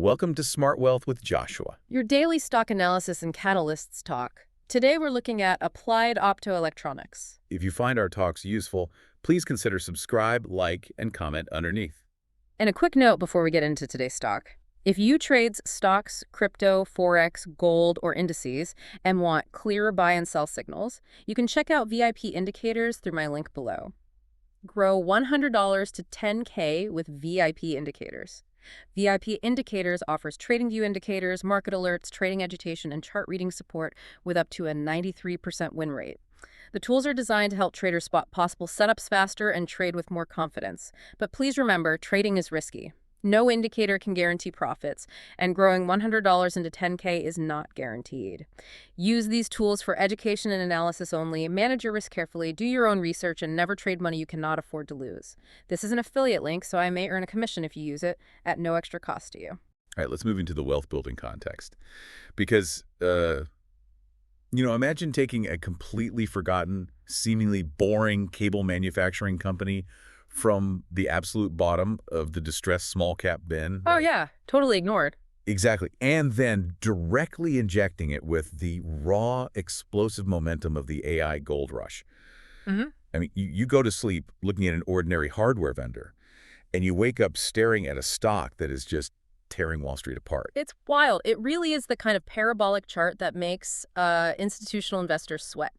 Welcome to Smart Wealth with Joshua. Your daily stock analysis and catalysts talk. Today we're looking at Applied Optoelectronics. If you find our talks useful, please consider subscribe, like, and comment underneath. And a quick note before we get into today's stock. If you trade stocks, crypto, forex, gold, or indices and want clearer buy and sell signals, you can check out VIP indicators through my link below. Grow $100 to $10K with VIP indicators. VIP Indicators offers TradingView indicators, market alerts, trading education, and chart reading support with up to a 93% win rate. The tools are designed to help traders spot possible setups faster and trade with more confidence. But please remember, trading is risky. No indicator can guarantee profits, and growing $100 into $10K is not guaranteed. Use these tools for education and analysis only, manage your risk carefully, do your own research, and never trade money you cannot afford to lose. This is an affiliate link, so I may earn a commission if you use it at no extra cost to you. All right, let's move into the wealth building context. Because, imagine taking a completely forgotten, seemingly boring cable manufacturing company from the absolute bottom of the distressed small cap bin. Oh, yeah. Totally ignored. Exactly. And then directly injecting it with the raw, explosive momentum of the AI gold rush. Mm-hmm. I mean, you go to sleep looking at an ordinary hardware vendor, and you wake up staring at a stock that is just tearing Wall Street apart. It's wild. It really is the kind of parabolic chart that makes institutional investors sweat.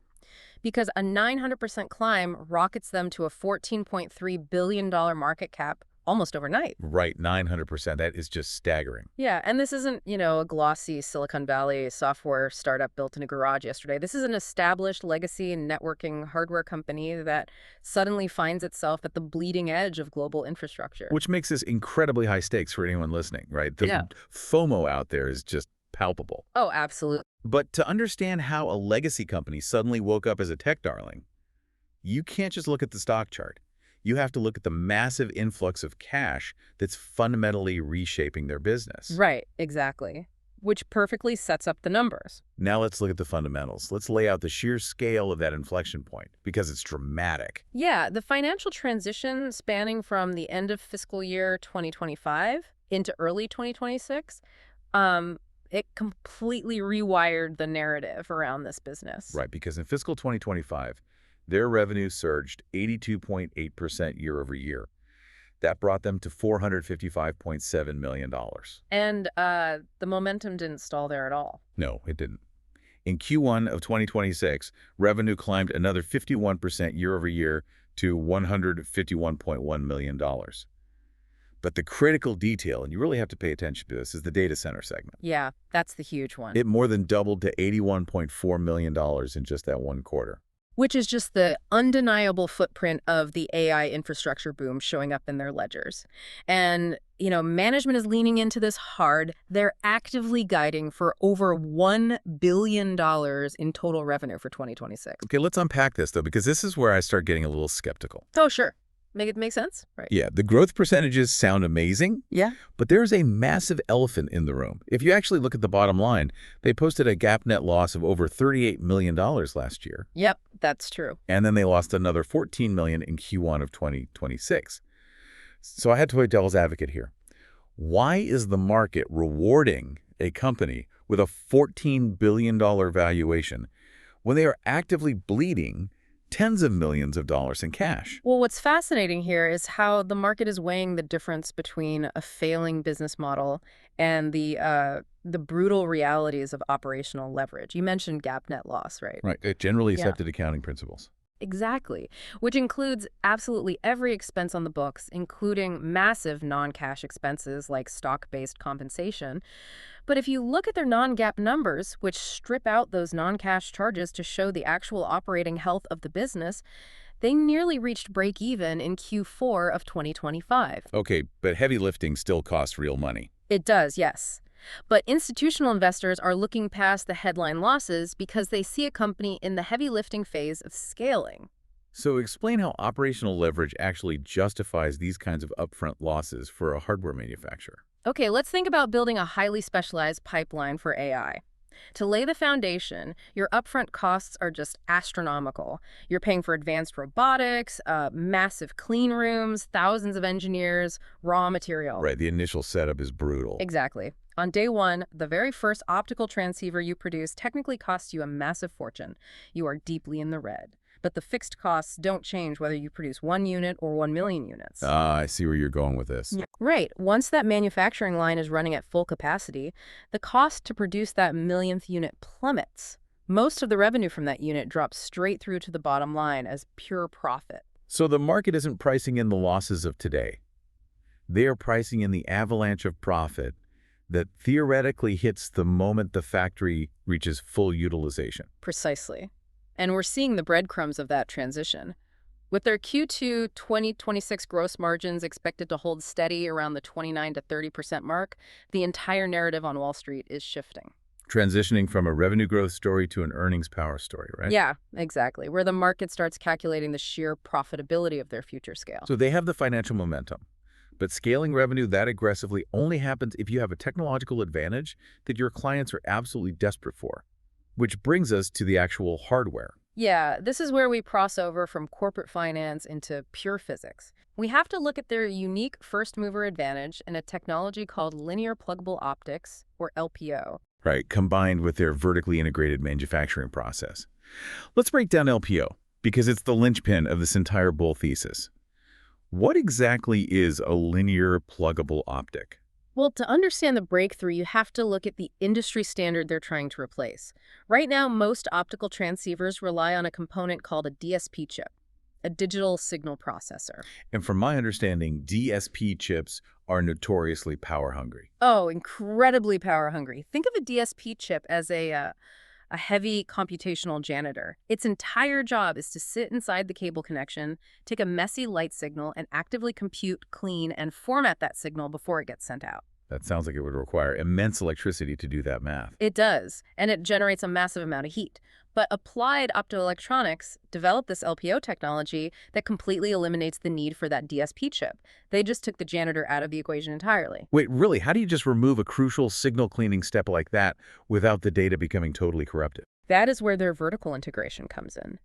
Because a 900% climb rockets them to a $14.3 billion market cap almost overnight. Right, 900%. That is just staggering. Yeah, and this isn't, a glossy Silicon Valley software startup built in a garage yesterday. This is an established legacy networking hardware company that suddenly finds itself at the bleeding edge of global infrastructure. Which makes this incredibly high stakes for anyone listening, right? The FOMO out there is just palpable. Oh, absolutely. But to understand how a legacy company suddenly woke up as a tech darling, you can't just look at the stock chart. You have to look at the massive influx of cash that's fundamentally reshaping their business. Right, exactly. Which perfectly sets up the numbers. Now let's look at the fundamentals. Let's lay out the sheer scale of that inflection point, because it's dramatic. Yeah, the financial transition spanning from the end of fiscal year 2025 into early 2026, it completely rewired the narrative around this business. Right, because in fiscal 2025, their revenue surged 82.8% year over year. That brought them to $455.7 million. And the momentum didn't stall there at all. No, it didn't. In Q1 of 2026, revenue climbed another 51% year over year to $151.1 million. But the critical detail, and you really have to pay attention to this, is the data center segment. Yeah, that's the huge one. It more than doubled to $81.4 million in just that one quarter. Which is just the undeniable footprint of the AI infrastructure boom showing up in their ledgers. And, management is leaning into this hard. They're actively guiding for over $1 billion in total revenue for 2026. Okay, let's unpack this, though, because this is where I start getting a little skeptical. Oh, sure. Make sense? Right. Yeah, the growth percentages sound amazing. Yeah. But there's a massive elephant in the room. If you actually look at the bottom line, they posted a GAAP net loss of over $38 million last year. Yep, that's true. And then they lost another $14 million in Q1 of 2026. So I had to play devil's advocate here. Why is the market rewarding a company with a $14 billion valuation when they are actively bleeding tens of millions of dollars in cash? Well, what's fascinating here is how the market is weighing the difference between a failing business model and the brutal realities of operational leverage. You mentioned GAAP net loss, right? Right. Generally accepted accounting principles. Exactly, which includes absolutely every expense on the books, including massive non-cash expenses like stock-based compensation. But if you look at their non-GAAP numbers, which strip out those non-cash charges to show the actual operating health of the business, they nearly reached break-even in Q4 of 2025. Okay, but heavy lifting still costs real money. It does, yes. But institutional investors are looking past the headline losses because they see a company in the heavy lifting phase of scaling. So explain how operational leverage actually justifies these kinds of upfront losses for a hardware manufacturer. Okay, let's think about building a highly specialized pipeline for AI. To lay the foundation, your upfront costs are just astronomical. You're paying for advanced robotics, massive clean rooms, thousands of engineers, raw material. Right, the initial setup is brutal. Exactly. On day one, the very first optical transceiver you produce technically costs you a massive fortune. You are deeply in the red. But the fixed costs don't change whether you produce 1 unit or 1 million units. Ah, I see where you're going with this. Yeah. Right. Once that manufacturing line is running at full capacity, the cost to produce that millionth unit plummets. Most of the revenue from that unit drops straight through to the bottom line as pure profit. So the market isn't pricing in the losses of today. They are pricing in the avalanche of profit that theoretically hits the moment the factory reaches full utilization. Precisely. And we're seeing the breadcrumbs of that transition. With their Q2 2026 gross margins expected to hold steady around the 29 to 30% mark, the entire narrative on Wall Street is shifting. Transitioning from a revenue growth story to an earnings power story, right? Yeah, exactly, where the market starts calculating the sheer profitability of their future scale. So they have the financial momentum. But scaling revenue that aggressively only happens if you have a technological advantage that your clients are absolutely desperate for. Which brings us to the actual hardware. Yeah, this is where we cross over from corporate finance into pure physics. We have to look at their unique first-mover advantage in a technology called linear pluggable optics, or LPO. Right, combined with their vertically integrated manufacturing process. Let's break down LPO, because it's the linchpin of this entire bull thesis. What exactly is a linear pluggable optic? Well, to understand the breakthrough, you have to look at the industry standard they're trying to replace. Right now, most optical transceivers rely on a component called a DSP chip, a digital signal processor. And from my understanding, DSP chips are notoriously power-hungry. Oh, incredibly power-hungry. Think of a DSP chip as a heavy computational janitor. Its entire job is to sit inside the cable connection, take a messy light signal, and actively compute, clean, and format that signal before it gets sent out. That sounds like it would require immense electricity to do that math. It does, and it generates a massive amount of heat. But Applied Optoelectronics developed this LPO technology that completely eliminates the need for that DSP chip. They just took the janitor out of the equation entirely. Wait, really? How do you just remove a crucial signal cleaning step like that without the data becoming totally corrupted? That is where their vertical integration comes in.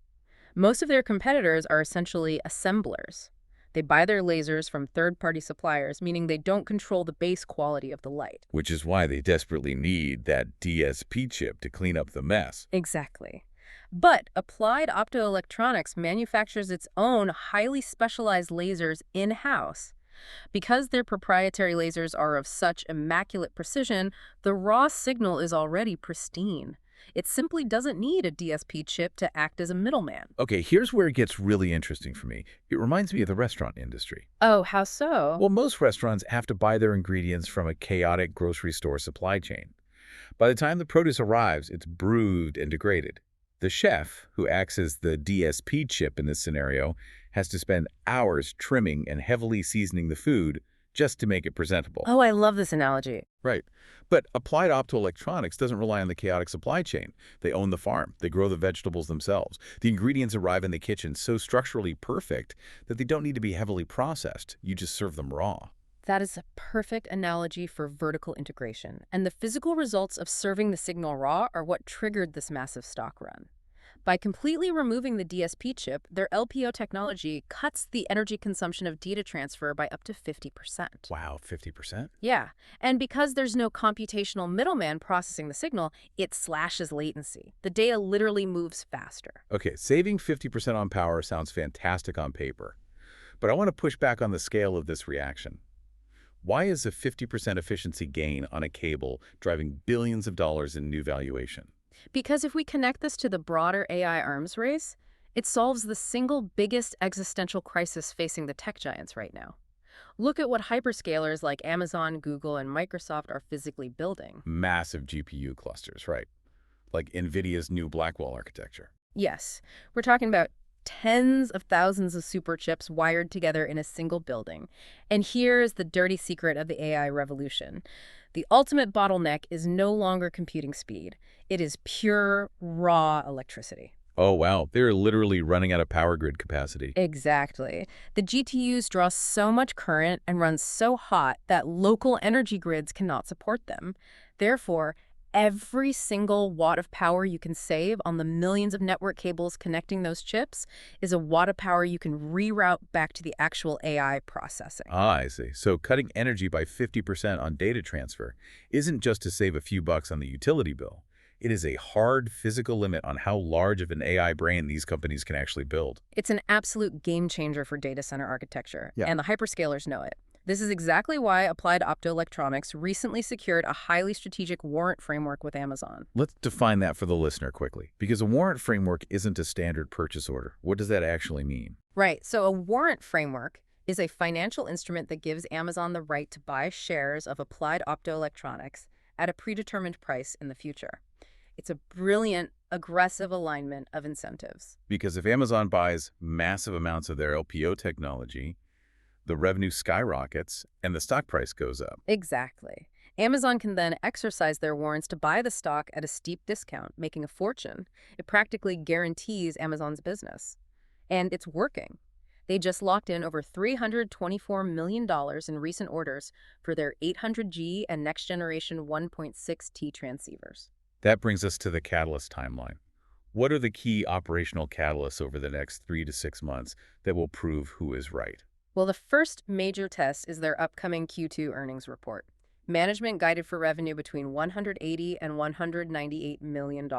Most of their competitors are essentially assemblers. They buy their lasers from third-party suppliers, meaning they don't control the base quality of the light. Which is why they desperately need that DSP chip to clean up the mess. Exactly. But Applied Optoelectronics manufactures its own highly specialized lasers in-house. Because their proprietary lasers are of such immaculate precision, the raw signal is already pristine. It simply doesn't need a DSP chip to act as a middleman. Okay, here's where it gets really interesting for me. It reminds me of the restaurant industry. Oh, how so? Well, most restaurants have to buy their ingredients from a chaotic grocery store supply chain. By the time the produce arrives, it's bruised and degraded. The chef, who acts as the DSP chip in this scenario, has to spend hours trimming and heavily seasoning the food just to make it presentable. Oh, I love this analogy. Right. But Applied Optoelectronics doesn't rely on the chaotic supply chain. They own the farm. They grow the vegetables themselves. The ingredients arrive in the kitchen so structurally perfect that they don't need to be heavily processed. You just serve them raw. That is a perfect analogy for vertical integration. And the physical results of serving the signal raw are what triggered this massive stock run. By completely removing the DSP chip, their LPO technology cuts the energy consumption of data transfer by up to 50%. Wow, 50%? Yeah, and because there's no computational middleman processing the signal, it slashes latency. The data literally moves faster. Okay, saving 50% on power sounds fantastic on paper. But I want to push back on the scale of this reaction. Why is a 50% efficiency gain on a cable driving billions of dollars in new valuation? Because if we connect this to the broader AI arms race, it solves the single biggest existential crisis facing the tech giants right now. Look at what hyperscalers like Amazon, Google, and Microsoft are physically building. Massive GPU clusters, right? Like NVIDIA's new Blackwell architecture. Yes, we're talking about tens of thousands of super chips wired together in a single building. And here's the dirty secret of the AI revolution. The ultimate bottleneck is no longer computing speed. It is pure, raw electricity. Oh, wow. They're literally running out of power grid capacity. Exactly. The GPUs draw so much current and run so hot that local energy grids cannot support them. Therefore, Every single watt of power you can save on the millions of network cables connecting those chips is a watt of power you can reroute back to the actual AI processing. Ah, I see. So cutting energy by 50% on data transfer isn't just to save a few bucks on the utility bill. It is a hard physical limit on how large of an AI brain these companies can actually build. It's an absolute game changer for data center architecture, Yeah. and the hyperscalers know it. This is exactly why Applied Optoelectronics recently secured a highly strategic warrant framework with Amazon. Let's define that for the listener quickly, because a warrant framework isn't a standard purchase order. What does that actually mean? Right, so a warrant framework is a financial instrument that gives Amazon the right to buy shares of Applied Optoelectronics at a predetermined price in the future. It's a brilliant, aggressive alignment of incentives. Because if Amazon buys massive amounts of their LPO technology, the revenue skyrockets and the stock price goes up. Exactly. Amazon can then exercise their warrants to buy the stock at a steep discount, making a fortune. It practically guarantees Amazon's business. And it's working. They just locked in over $324 million in recent orders for their 800G and next-generation 1.6T transceivers. That brings us to the catalyst timeline. What are the key operational catalysts over the next 3 to 6 months that will prove who is right? Well, the first major test is their upcoming Q2 earnings report. Management guided for revenue between $180 and $198 million.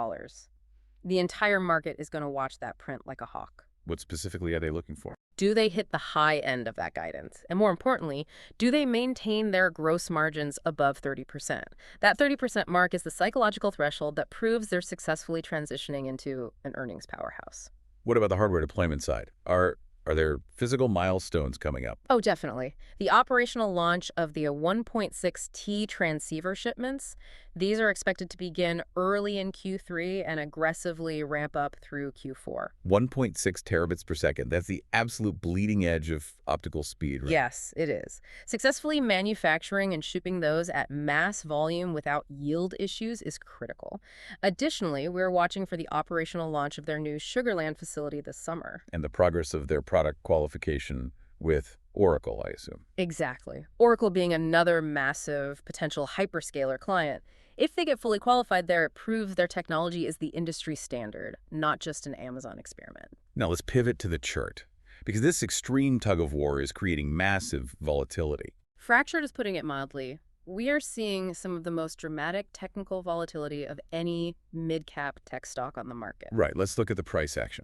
The entire market is going to watch that print like a hawk. What specifically are they looking for? Do they hit the high end of that guidance? And more importantly, do they maintain their gross margins above 30%? That 30% mark is the psychological threshold that proves they're successfully transitioning into an earnings powerhouse. What about the hardware deployment side? Are there physical milestones coming up? Oh, definitely. The operational launch of the 1.6T transceiver shipments, these are expected to begin early in Q3 and aggressively ramp up through Q4. 1.6 terabits per second. That's the absolute bleeding edge of optical speed, right? Yes, it is. Successfully manufacturing and shipping those at mass volume without yield issues is critical. Additionally, we're watching for the operational launch of their new Sugar Land facility this summer. And the progress of their product qualification with Oracle, I assume. Exactly. Oracle being another massive potential hyperscaler client. If they get fully qualified there, it proves their technology is the industry standard, not just an Amazon experiment. Now let's pivot to the chart, because this extreme tug-of-war is creating massive volatility. Fractured is putting it mildly. We are seeing some of the most dramatic technical volatility of any mid-cap tech stock on the market. Right, let's look at the price action.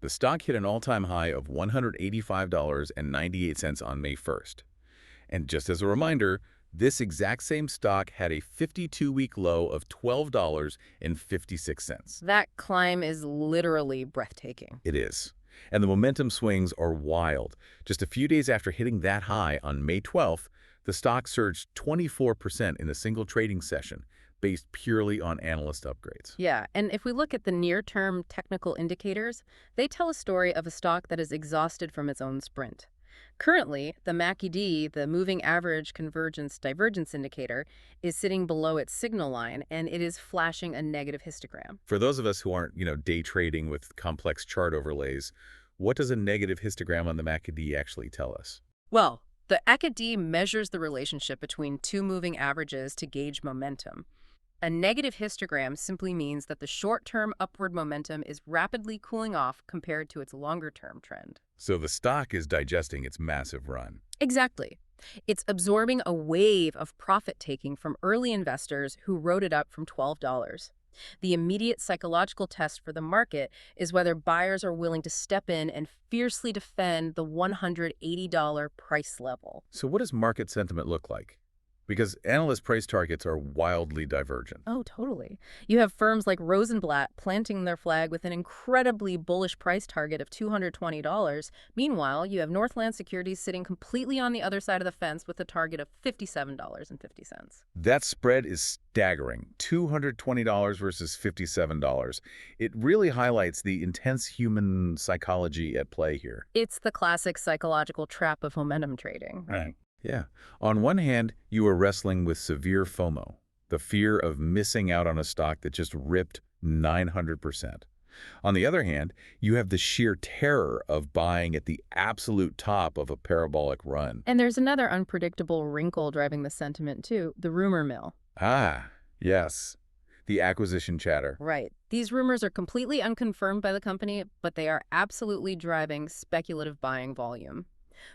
The stock hit an all-time high of $185.98 on May 1st. And just as a reminder, this exact same stock had a 52-week low of $12.56. That climb is literally breathtaking. It is. And the momentum swings are wild. Just a few days after hitting that high on May 12th, the stock surged 24% in a single trading session, based purely on analyst upgrades. Yeah, and if we look at the near-term technical indicators, they tell a story of a stock that is exhausted from its own sprint. Currently, the MACD, the Moving Average Convergence Divergence Indicator, is sitting below its signal line, and it is flashing a negative histogram. For those of us who aren't, day trading with complex chart overlays, what does a negative histogram on the MACD actually tell us? Well, the AAOI measures the relationship between two moving averages to gauge momentum. A negative histogram simply means that the short-term upward momentum is rapidly cooling off compared to its longer-term trend. So the stock is digesting its massive run. Exactly. It's absorbing a wave of profit-taking from early investors who wrote it up from $12. The immediate psychological test for the market is whether buyers are willing to step in and fiercely defend the $180 price level. So what does market sentiment look like? Because analyst price targets are wildly divergent. Oh, totally. You have firms like Rosenblatt planting their flag with an incredibly bullish price target of $220. Meanwhile, you have Northland Securities sitting completely on the other side of the fence with a target of $57.50. That spread is staggering, $220 versus $57. It really highlights the intense human psychology at play here. It's the classic psychological trap of momentum trading. Right. Yeah. On one hand, you are wrestling with severe FOMO, the fear of missing out on a stock that just ripped 900%. On the other hand, you have the sheer terror of buying at the absolute top of a parabolic run. And there's another unpredictable wrinkle driving the sentiment too, the rumor mill. Ah, Yes, the acquisition chatter. Right. These rumors are completely unconfirmed by the company, but they are absolutely driving speculative buying volume.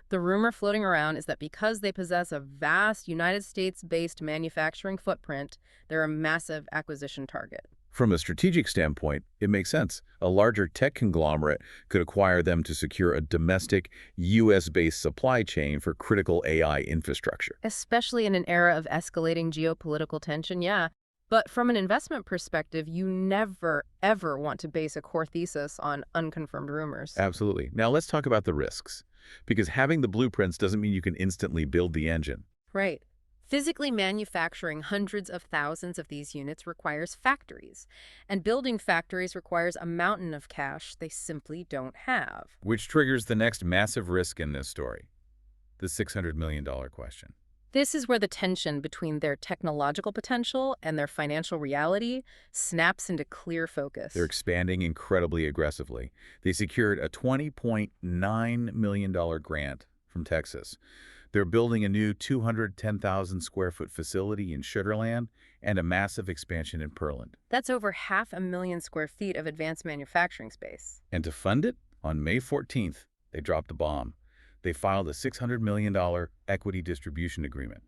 The rumor floating around is that because they possess a vast United States-based manufacturing footprint, they're a massive acquisition target. From a strategic standpoint, it makes sense. A larger tech conglomerate could acquire them to secure a domestic, U.S.-based supply chain for critical AI infrastructure. Especially in an era of escalating geopolitical tension, yeah. But from an investment perspective, you never, ever want to base a core thesis on unconfirmed rumors. Absolutely. Now let's talk about the risks. Because having the blueprints doesn't mean you can instantly build the engine. Right. Physically manufacturing hundreds of thousands of these units requires factories, and building factories requires a mountain of cash they simply don't have. Which triggers the next massive risk in this story, the $600 million question. This is where the tension between their technological potential and their financial reality snaps into clear focus. They're expanding incredibly aggressively. They secured a $20.9 million grant from Texas. They're building a new 210,000 square foot facility in Sugar Land and a massive expansion in Pearland. That's over 500,000 square feet of advanced manufacturing space. And to fund it, on May 14th, they dropped the bomb. They filed a $600 million equity distribution agreement.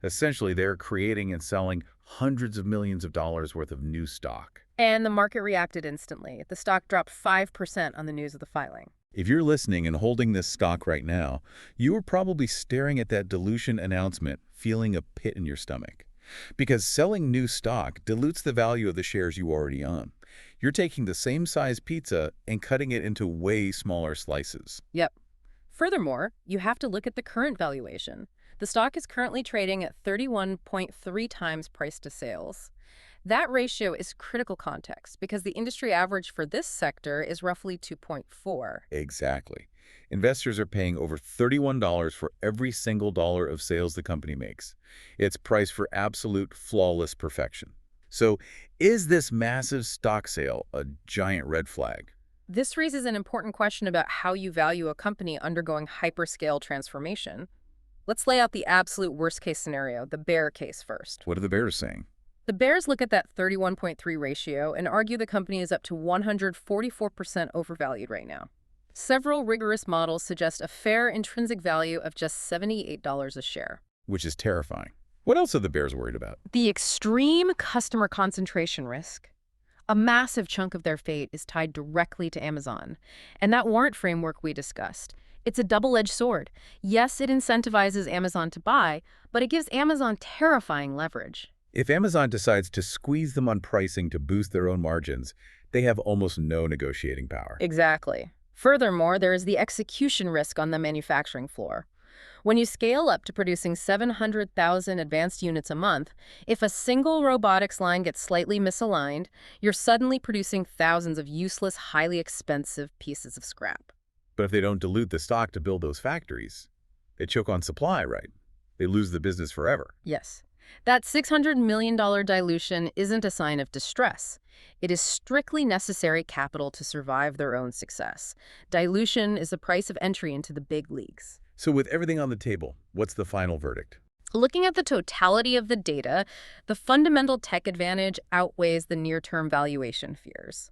Essentially, they're creating and selling hundreds of millions of dollars worth of new stock. And the market reacted instantly. The stock dropped 5% on the news of the filing. If you're listening and holding this stock right now, you are probably staring at that dilution announcement, feeling a pit in your stomach. Because selling new stock dilutes the value of the shares you already own. You're taking the same size pizza and cutting it into way smaller slices. Yep. Furthermore, you have to look at the current valuation. The stock is currently trading at 31.3 times price to sales. That ratio is critical context because the industry average for this sector is roughly 2.4. Exactly. Investors are paying over $31 for every single dollar of sales the company makes. It's priced for absolute flawless perfection. So, is this massive stock sale a giant red flag? This raises an important question about how you value a company undergoing hyperscale transformation. Let's lay out the absolute worst-case scenario, the bear case first. What are the bears saying? The bears look at that 31.3 ratio and argue the company is up to 144% overvalued right now. Several rigorous models suggest a fair intrinsic value of just $78 a share. Which is terrifying. What else are the bears worried about? The extreme customer concentration risk. A massive chunk of their fate is tied directly to Amazon. And that warrant framework we discussed, it's a double-edged sword. Yes, it incentivizes Amazon to buy, but it gives Amazon terrifying leverage. If Amazon decides to squeeze them on pricing to boost their own margins, they have almost no negotiating power. Exactly. Furthermore, there is the execution risk on the manufacturing floor. When you scale up to producing 700,000 advanced units a month, if a single robotics line gets slightly misaligned, you're suddenly producing thousands of useless, highly expensive pieces of scrap. But if they don't dilute the stock to build those factories, they choke on supply, right? They lose the business forever. Yes. That $600 million dilution isn't a sign of distress. It is strictly necessary capital to survive their own success. Dilution is the price of entry into the big leagues. So with everything on the table, what's the final verdict? Looking at the totality of the data, the fundamental tech advantage outweighs the near-term valuation fears.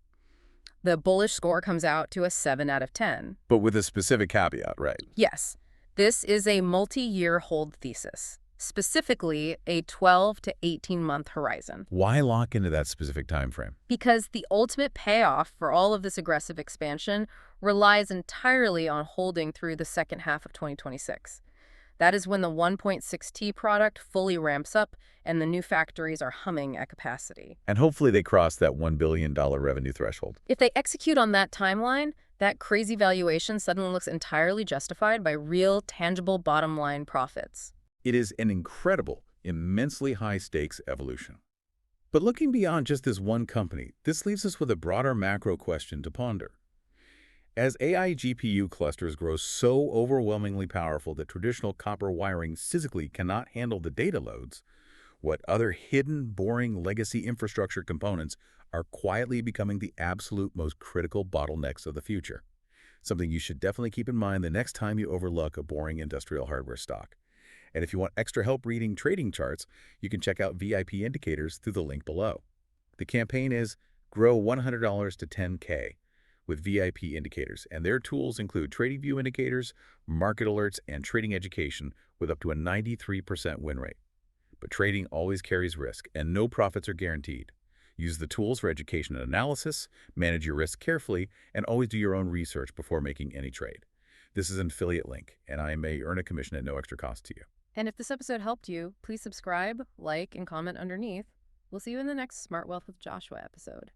The bullish score comes out to a 7 out of 10. But with a specific caveat, right? Yes, this is a multi-year hold thesis, specifically a 12 to 18-month horizon. Why lock into that specific time frame? Because the ultimate payoff for all of this aggressive expansion relies entirely on holding through the second half of 2026. That is when the 1.6T product fully ramps up and the new factories are humming at capacity. And hopefully they cross that $1 billion revenue threshold. If they execute on that timeline, that crazy valuation suddenly looks entirely justified by real, tangible bottom-line profits. It is an incredible, immensely high-stakes evolution. But looking beyond just this one company, this leaves us with a broader macro question to ponder. As AI GPU clusters grow so overwhelmingly powerful that traditional copper wiring physically cannot handle the data loads, what other hidden, boring legacy infrastructure components are quietly becoming the absolute most critical bottlenecks of the future? Something you should definitely keep in mind the next time you overlook a boring industrial hardware stock. And if you want extra help reading trading charts, you can check out VIP indicators through the link below. The campaign is Grow $100 to 10K with VIP indicators, and their tools include TradingView indicators, market alerts, and trading education with up to a 93% win rate. But trading always carries risk, and no profits are guaranteed. Use the tools for education and analysis, manage your risk carefully, and always do your own research before making any trade. This is an affiliate link, and I may earn a commission at no extra cost to you. And if this episode helped you, please subscribe, like, and comment underneath. We'll see you in the next Smart Wealth with Joshua episode.